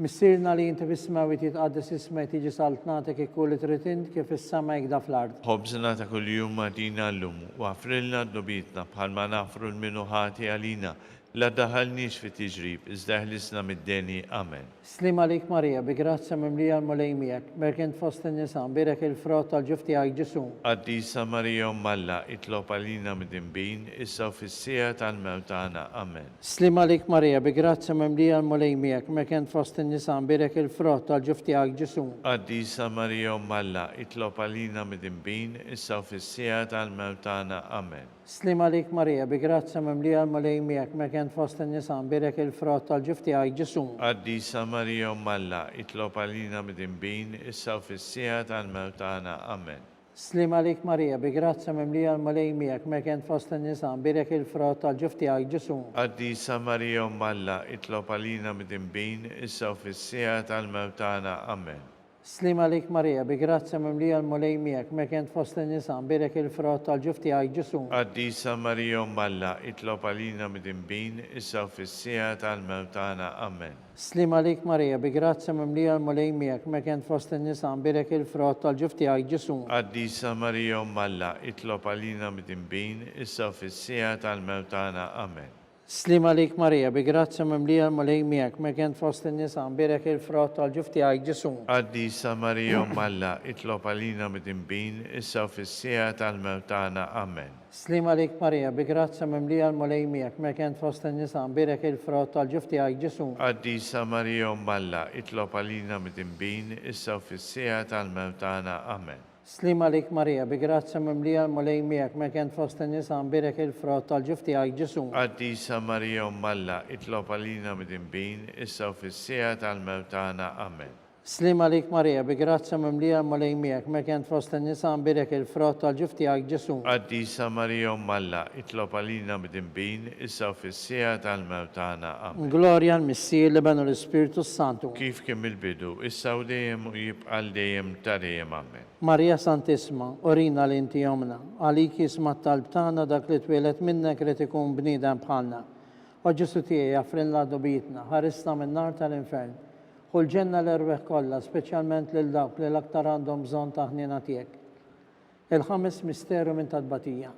Missierna li inti fis-smawi titqaddes ismek tiġi saltnatek ikun li trid int kif is-sema jekk fl-ard. Ħobżna ta' kuljum għadina llum, waħfrilna d-nobitna bħalma nafru l-minuħati għalina, la daħalniex fi tiġrib, iżda ħlisna mid-deni. Amen. Slima lik Marija, bi grazza mimlija l-mulej miegħek merkent fost in-nisa birek il-frott tal-ġuf tiegħek Ġesu. Qaddisa Marija Malla, itlob għalina mid-imbin, issa u fis-sieħa tal-mewt tagħna. Amen. Slima lik Marija, bi grazza mimlija l-mulej miegħek merkent fost in-nisa birek il-frott tal-ġuf tiegħek Ġesu. Qaddisa Marija Malla, itlob għalina mid-imbin, issa u fis-sieħa tal-mewt tagħna. Amen. Slima lik Marija, bi grazza mimlija l-mulej miegħek merkent fost in-nisa birek il-frott tal-ġuf tiegħek Ġesu. Qaddisa Marija Malla, itlob għalina mid-imbin, issa u fis-sieħa tal-mewt tagħna. Amen. Slima lik Marija, bi grazza mimlija l-mulej miegħek merkent fost in-nisa birek il-frott tal-ġuf tiegħek Ġesu. Qaddisa Marija Malla, itlob għalina mid-imbin, issa u fis-sieħa tal-mewt tagħna. Amen. Slima lik Marija, bi grazza mimlija l-mulej miegħek, mek int fost in-nisa, nbirek il-frott tal-ġuf tiegħek Ġesu. Qaddisa Marija Malla, itlob għalina mid-imbin, issa u fis-sija tal-mewt tagħna. Amen. Slima lik Marija, bi grazza mimlija l-mulej miegħek, mek int fost in-nisa, nbirek il-frott tal-ġuf tiegħek Ġesu. Qaddisa Marija Malla, itlob għalina mid-imbin, issa u fis-sija tal-mewt tagħna. Amen. Slima lik Marija, bi grazza mimlija l-mulej miegħek, mek int fost in-nisa, nbirek il-frott tal-ġuf tiegħek Ġesu. Qaddisa Marija Malla, itlob għalina mid-imbin, issa u fis-sija tal-mewt tagħna. Amen. Slima lik Marija, bi grazza mimlija l-mulej miegħek, mek int fost in-nisa, nbirek il-frott tal-ġuf tiegħek Ġesu. Qaddisa Marija Malla, itlob għalina mid-imbin, issa u fis-sija tal-mewt tagħna. Amen. Slima lik Marija, bi grazza mimlija l-mulej miegħek, mek int fost in-nisa, nbirek il-frott tal-ġuf tiegħek Ġesu. Qaddisa Marija Malla, itlob għalina mid-imbin, issa u fis-sija tal-mewt tagħna. Amen. Slima lik Marija, bi grazza mimlija l-mulej miegħek, mek int fost in-nisa, nbirek il-frott tal-ġuf tiegħek Ġesu. Qaddisa Marija Malla, itlob għalina mid-imbin, issa u fis-sija tal-mewt tagħna. Amen. Glorja l-Missier li benu l-Ispiritu Santu. Kif kien il-bidu, issa u dejjem u jibqa' dejjem ta' dejjem. Amen. Marija Santisma, orina li inti jomna, għalik jisma talb tagħna dak li twilet minnek li ikun bniedem bħalna. O Ġesu tiegħi jaffrin la dobitna, ħarisna minn nar tal-infern. Kull ġenna l-erweħ kollha, speċjalment lil dawk li l-aktar għandhom bżonn ta' ħnina tiegħek. Il-ħames misteru minn tadbatija.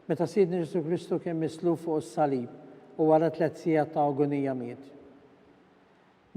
Meta Sidni Ġesu Kristu kien mislu fuq is-salib u wara 3 sigħat ta' agonija miet.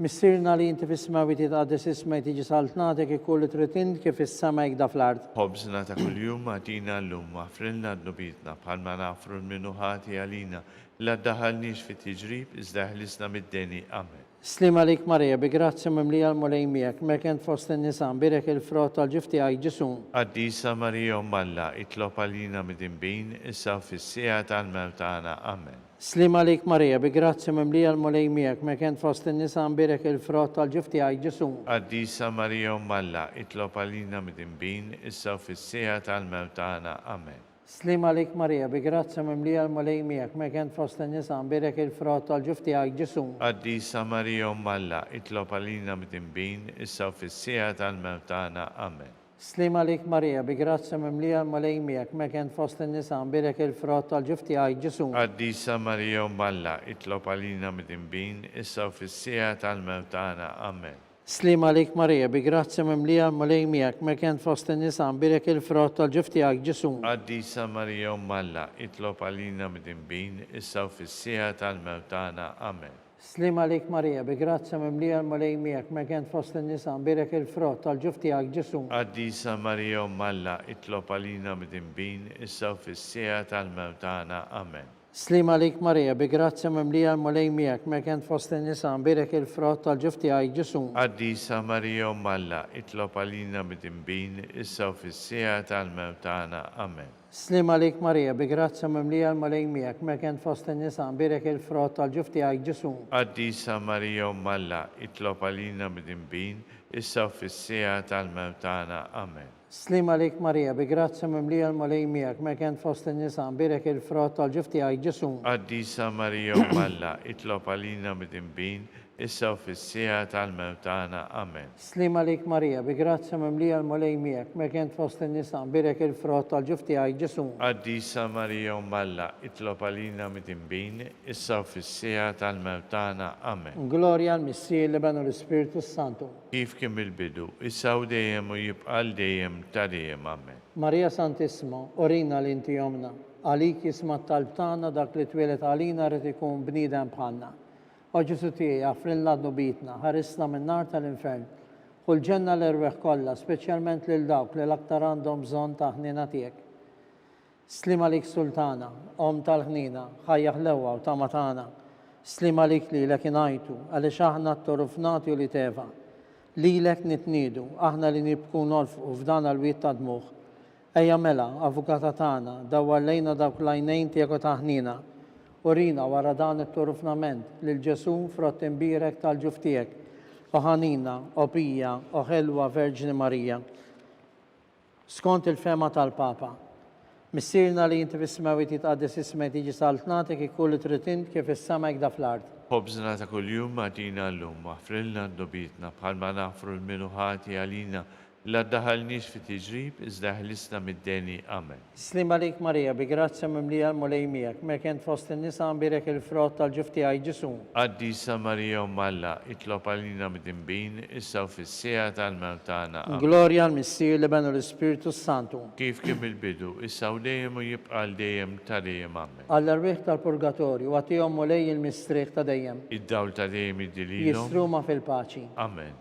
Missirna li inti fis-smawi titqaddis ismek tiġi saltnatek ikun li trid int kif is-sema jgħid fl-ard. Ħobżna ta' kuljum għatina llum waffrilna d-nubitna bħalma nafru l-minuħati għalina la ddaħalniex fit-tiġrib iżda ħlisna mid-deni. Amen. Slima lik Marija, bi grazza mimlija l-mulej miegħek, mek int fost in-nisa, nbirek il-frott tal-ġuf tiegħek Ġesu. Qaddisa Marija Malla, itlob għalina mid-imbin, issa u fis-sija tal-mewt tagħna. Amen. Slima lik Marija, bi grazza mimlija l-mulej miegħek, mek int fost in-nisa, nbirek il-frott tal-ġuf tiegħek Ġesu. Qaddisa Marija Malla, itlob għalina mid-imbin, issa u fis-sija tal-mewt tagħna. Amen. Slima lik Marija, bi grazza mimlija l-mulej miegħek, mek int fost in-nisa, nbirek il-frott tal-ġuf tiegħek Ġesu. Qaddisa Marija Malla, itlob għalina mid-imbin, issa u fis-sija tal-mewt tagħna. Amen. Slima lik Marija, bi grazza mimlija l-mulej miegħek, mek int fost in-nisa, nbirek il-frott tal-ġuf tiegħek Ġesu. Qaddisa Marija Malla, itlob għalina mid-imbin, issa u fis-sija tal-mewt tagħna. Amen. Slima lik Marija, bi grazza mimlija l-mulej miegħek, mek int fost in-nisa, nbirek il-frott tal-ġuf tiegħek Ġesu. Qaddisa Marija Malla, itlob għalina mid-imbin, issa u fis-sija tal-mewt tagħna. Amen. Slima lik Marija, bi grazza mimlija l-mulej miegħek, mek int fost in-nisa, nbirek il-frott tal-ġuf tiegħek Ġesu. Qaddisa Marija Malla, itlob għalina mid-imbin, issa u fis-sija tal-mewt tagħna. Amen. Slima lik Marija, bi grazza mimlija l-mulej miegħek, mek int fost in-nisa, nbirek il-frott tal-ġuf tiegħek Ġesu. Qaddisa Marija Malla, itlob għalina mid-imbin, issa u fis-sija tal-mewt tagħna. Amen. Slima lik Marija, bi grazza mimlija l-mulej miegħek, mek int fost in-nisa, nbirek il-frott tal-ġuf tiegħek Ġesu. Qaddisa Marija Malla, itlob għalina mid-imbin, issa u fis-sija tal-mewt tagħna. Amen. Slima lik Marija, bi grazza mimlija l-mulej miegħek, mek int fost in-nisa, nbirek il-frott tal-ġuf tiegħek Ġesu. Qaddisa Marija Malla, itlob għalina mid-imbin, issa u fis-sija tal-mewt tagħna. Amen. Slima lik Marija, bi grazza mimlija l-mulej miegħek, mek int fost in-nisa, nbirek il-frott tal-ġuf tiegħek Ġesu. Qaddisa Marija Malla, itlob għalina mid-imbin, issa u fis-sija tal-mewt tagħna. Amen. Glorja l-Missier li benu l-Ispiritu Santu. Kif kien il-bidu, issa u dejjem u jibqa' dejjem ta' dejjem. Amen. Marija Santisma, orina li inti jomna, għalik jisma talb tagħna dak li twilet għalina rid ikun bniedem bħalna. O Ġesu tiegħi jaffrin la dobitna, ħarisna minn nar tal-infern. Kull ġenna l-erweħ kollha, speċjalment lil dawk li l-aktar għandhom bżonn ta' ħnina tiegħek. Slima lik Sultana, om tal-ħnina, ħajja ħlewwa u ta' matana. Slima lik li lek ingħajtu, għaliex aħna t-torufnati u li teva. Lilek nitniedu, aħna li nibku nolfqu f'dan l-wiet ta' dmuħ. Ejja mela, avukata tagħna, dawwallejna dawk l-għajnejn tiegħek u ta' ħnina. Urina wara dan it-torufnament lil Ġesu frott imbirek tal-ġuf tiegħek. O ħanina, o pija, o ħelwa Verġini Marija. Skont il-fema tal-Papa, Missirna li inti fis-smawi titqaddis ismek tiġi saltnatek ikun li trid int kif is-sama jekk fl-ard. Ħobżna ta' kuljum għatina l-lum, maħfrilna d-dobitna bħalma nafru l-minuħati għalina la daħalniex fi tiġrib, iżda ħlisna mid-deni. Amen. Slim għalik Marija, bi grazzja mimlija l-mulej miegħek, merkent fost in-nisa mbirek il-frott tal-ġufti għaj Ġesu. Għaddisa Marija Malla, itlob għalina mid-imbin, issa u fis-sija tal-mewtana. Gloria al-Missir li benu l-Spiritu Santu. Kif kim il-bidu, issa u dejjem u jibqa l-dejjem ta' dejjem. Amen. Għall-arbiħ tal-purgatorju, għatijom mulej il-mistriħ ta' dejjem. Id-dawl ta' dejjem id-dililom. Jistruma fil-paċi. Amen.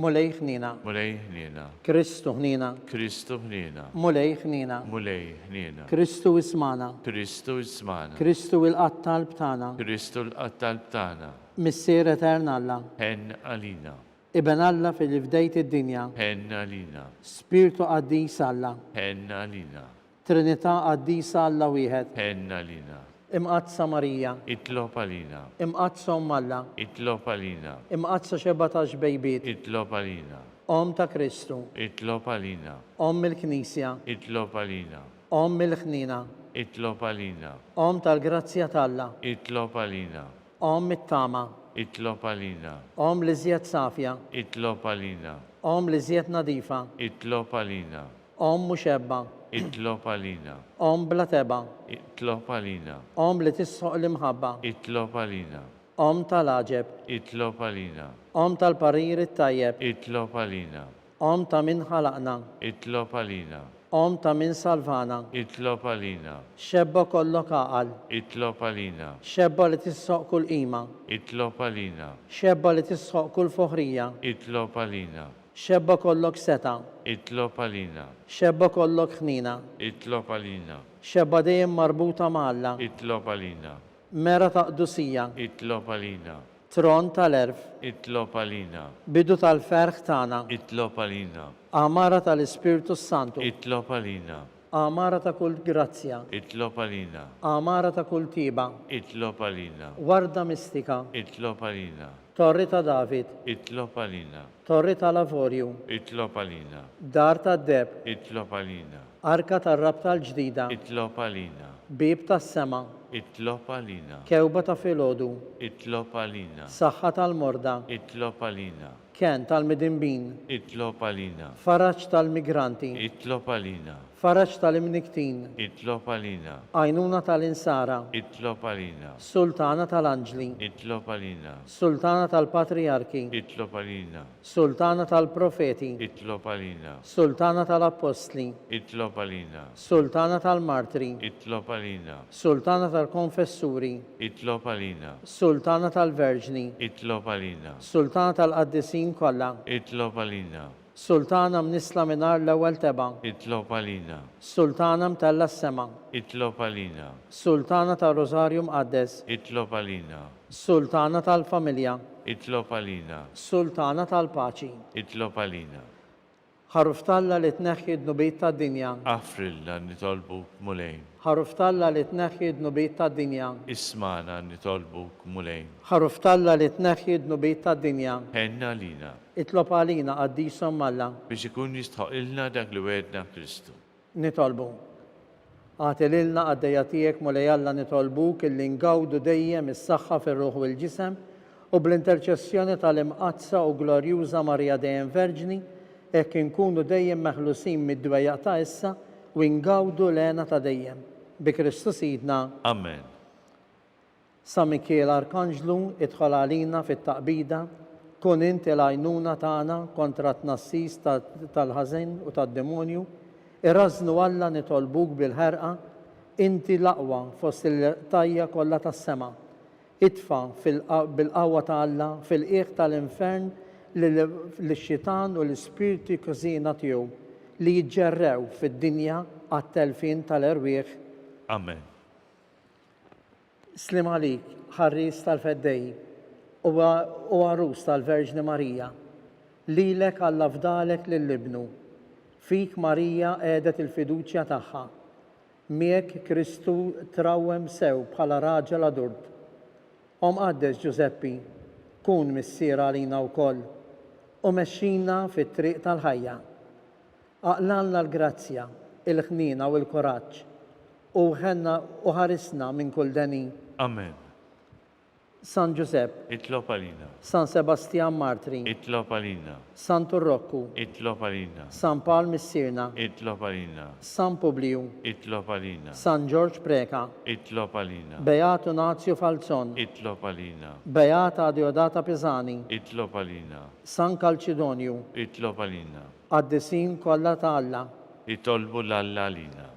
Mulej ħnina. Mulej ħnina. Kristu ħnina. Kristu ħnina. Mulej ħnina. Mulej ħnina. Kristu ismana. Kristu ismana. Kristu il-qattal btana. Kristu l-qattal btana. Missier etern Alla. Hen għalina. Iben Alla fil-fdejt id-dinja. Hen għalina. Spiritu qaddis Alla. Hen għalina. Trinità qaddisa Alla wieħed. Hen għalina. Imqatsa Marija. Itlob għalina. Imqatsa Alla. Itlob għalina. Imqatsa 17 bejbiet. Itlob għalina. Om ta' Kristu. Itlob għalina. Om il-Knisja. Itlob għalina. Om il-ħnina. Itlob għalina. Om tal-grazzja talla. Itlob għalina. Om it-tama. Itlob għalina. Om li zjed safja. Itlob għalina. Om li zjed nadifa. Itlob għalina. Om muxebba. Itlob għalina. Om bla teba. Itlob għalina. Om li tissoq l-imħabba. Itlob għalina. Om tal-aġeb. Itlob għalina. Om tal-parir it-tajjeb. Itlob għalina. Om ta' min ħalaqna. Itlob għalina. Om ta' min salvana. Itlob għalina. Xebba kollok aqal. Itlob għalina. Xebba li tissoq kull qima. Itlob għalina. Xebba li tissoq kull foħrija. Itlob għalina. Xebba kollok seta. Itlob għalina. Xebba kollok ħnina. Itlob għalina. Xebba dejjem marbuta malla. Itlob għalina. Mera ta' qdusija. Itlob għalina. Tron tal-erf. Itlob għalina. Bidu tal-ferħ tana. Itlob għalina. Amara tal-Ispiritu Santu. Itlob għalina. Amara ta' kull grazzja. Itlob għalina. Amara ta' kull tiba. Itlob għalina. Warda mistika. Itlob għalina. Torri ta' David. Itlob għalina. Torri ta' Lavorju. Itlob għalina. Dar ta' Deb. Itlob għalina. Arka tar-rab tal-ġdida. Itlob għalina. Bib tas-sema. Itlob għalina. Kewba ta' filodu. Itlob għalina. Saħħa tal-morda. Itlob għalina. Ken tal-midimbin. Itlob għalina. Faraċ tal-migranti. Itlob għalina. Faraċ tal-imniktin. Itlob għalina. Għajnuna tal-insara. Itlob għalina. Sultana tal-anġli. Itlob għalina. Sultana tal-patriarki. Itlob għalina. Sultana tal-profeti. Itlob għalina. Sultana tal-apostli. Itlob għalina. Sultana tal-martri. Itlob għalina. Sultana tal-konfessuri. Itlob għalina. Sultana tal-verġni. Itlob għalina. Sultana tal-qaddisin kollha. Itlob għalina. Sultana mnisla minar l-ewwel teba. Itlob għalina. Sultana mtella s-sema. Itlob għalina. Sultana tal-Rosarju Mqaddes. Itlob għalina. Sultana tal-familja. Itlob għalina. Sultana tal-paċi. Itlob għalina. Ħaruftalla li tneħħi d-nubiet tad-dinja. Afrilla nitolbu mulejn. Ħaruftalla li tneħħi d-nubiet tad-dinja. Ismana nitolbu mulejn. Ħaruftalla li tneħħi d-nubiet tad-dinja. Henna lina. Itlob għalina għaddisom Alla. Biex ikun jistħoq ilna dak li wedna Kristu. Nitolbu. Għatililna għaddejja tiegħek mulej Alla nitolbuk illi ngawdu dejjem is-saħħa fir-ruħ u l-ġisem u bl-interċessjoni tal-imqazza u glorjuża Marija dejjem Verġni hekk inkunu dejjem meħlusin mid-dwejjaq ta' issa u ngawdu lena ta' dejjem. Bi Kristu Sidna. Amen. Sa Mikiel Arkanġlu idħol għalina fit-taqbida kun inti l-għajnuna tagħna kontra t-nassis tal-ħażin u tad-demonju, irrażnu Alla nitolbuk bil-ħerqa, inti l-aqwa fost il-tajja kollha tas-sema. Itfa bil-qawwa ta' Alla fil-qiegħ tal-infern l-xitan u l-ispirti kżina tiegħu li jiġġerrew fid-dinja għat-telfin tal-erwieħ. Amen. Slim għalik, ħarris tal-feddej u għarus tal-Verġni Marija, lilek Alla fdalek lill-ibnu, fik Marija għedet il-fiduċja tagħha, miek Kristu trawem sew bħala raġel adurt. Qaddes Giuseppi, kun missier għalina wkoll u mexxina fit-triq tal-ħajja. Aqlanna l-grazzja il-ħnina u l-kuraġġ u ħenna u ħarisna minn kull deni. Amen. San Giuseppe, Itlob għalina. San Sebastian Martri, Itlob għalina. San Turrokku, Itlob għalina. San Paul Missirna, Itlob għalina. San Publiu, Itlob għalina. San George Preka, Itlob għalina. Beato Nazio Falzon, Itlob għalina. Beata Diodata Pisani, Itlob għalina. San Calcidonio, Itlob għalina. Għaddisin kollha ta' Alla. Itolbu l-Alla għalina.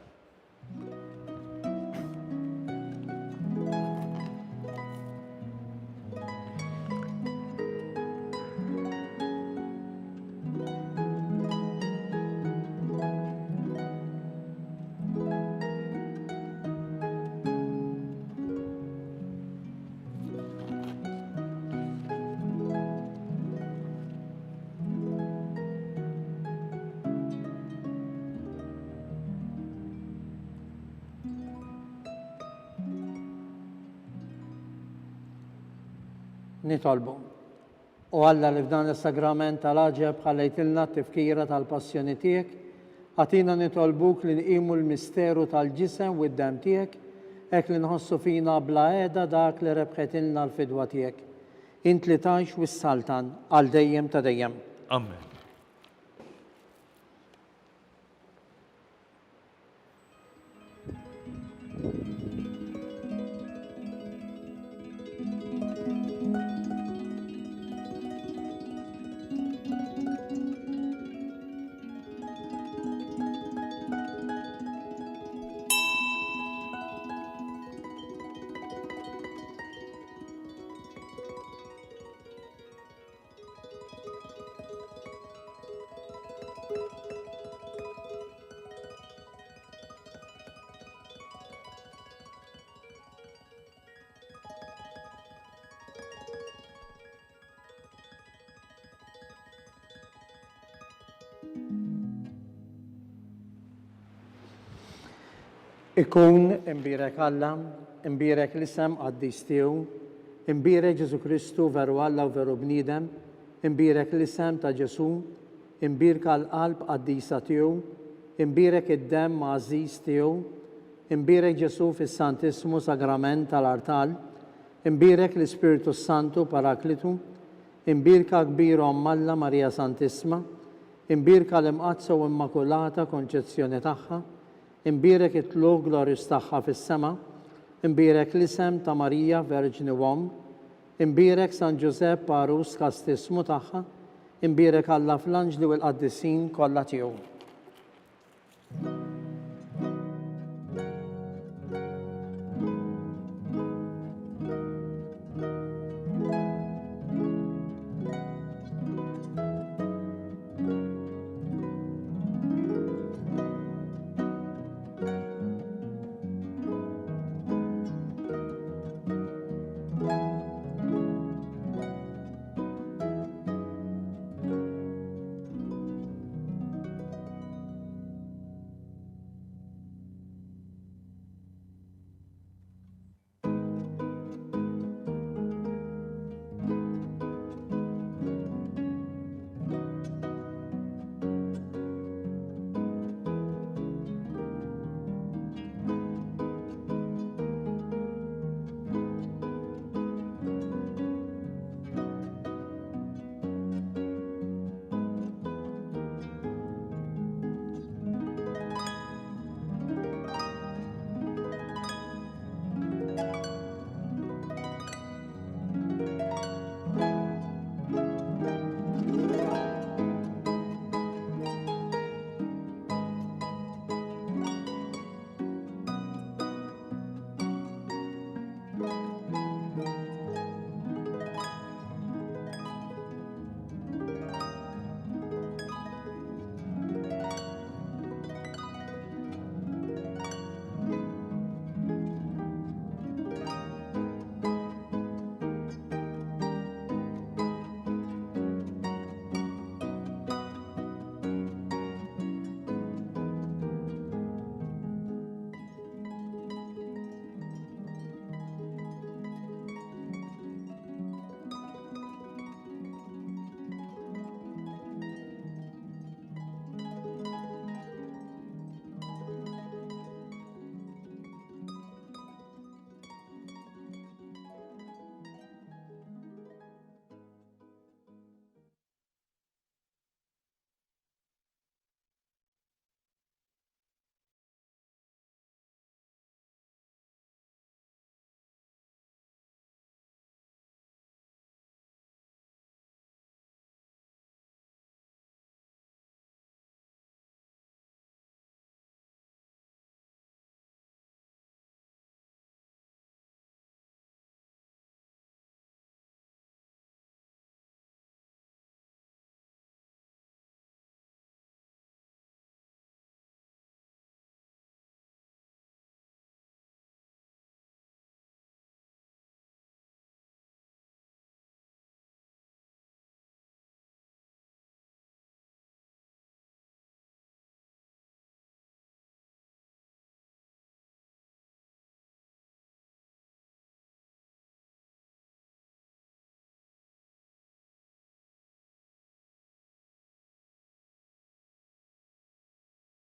Nitolbu. U Alla li f'dan is-sagrament tal-aġeb ħallejtilna t-tifkira tal-passjoni tiegħek, għatina nitolbuk li nqimu l-misteru tal-ġisem u d-dem tiegħek, hekk li nħossu fina bla qiegħda dak li rebħetilna l-fidwa tiegħek. Int li tgħix wis-saltan għal dejjem ta' dejjem. Amen. Ikun imbirek Alla, imbirek l-isem qaddis tiegħu, imbirek Ġesu Kristu veru Alla u veru bniedem, imbirek l-isem ta' Ġesu, imbirka l-qalb qaddisa tiegħu, imbirek id-dem mażiż tiegħu, imbirek Ġesu fis-Santismu Sagrament tal-Artal, imbirek l-Ispiritu Santu Paraklitu, imbirka kbir Alla Marija Santisma, imbirka l-imqazza u immakulata konċezzjoni tagħha, imbirek it-tlu glorius tagħha fis-sema, imbirek l-isem ta' Marija Verġni Wom, imbirek San Giuseppe Parus kastismu tagħha, imbirek Alla fl-anġli u l-qaddisin kollha tiegħu.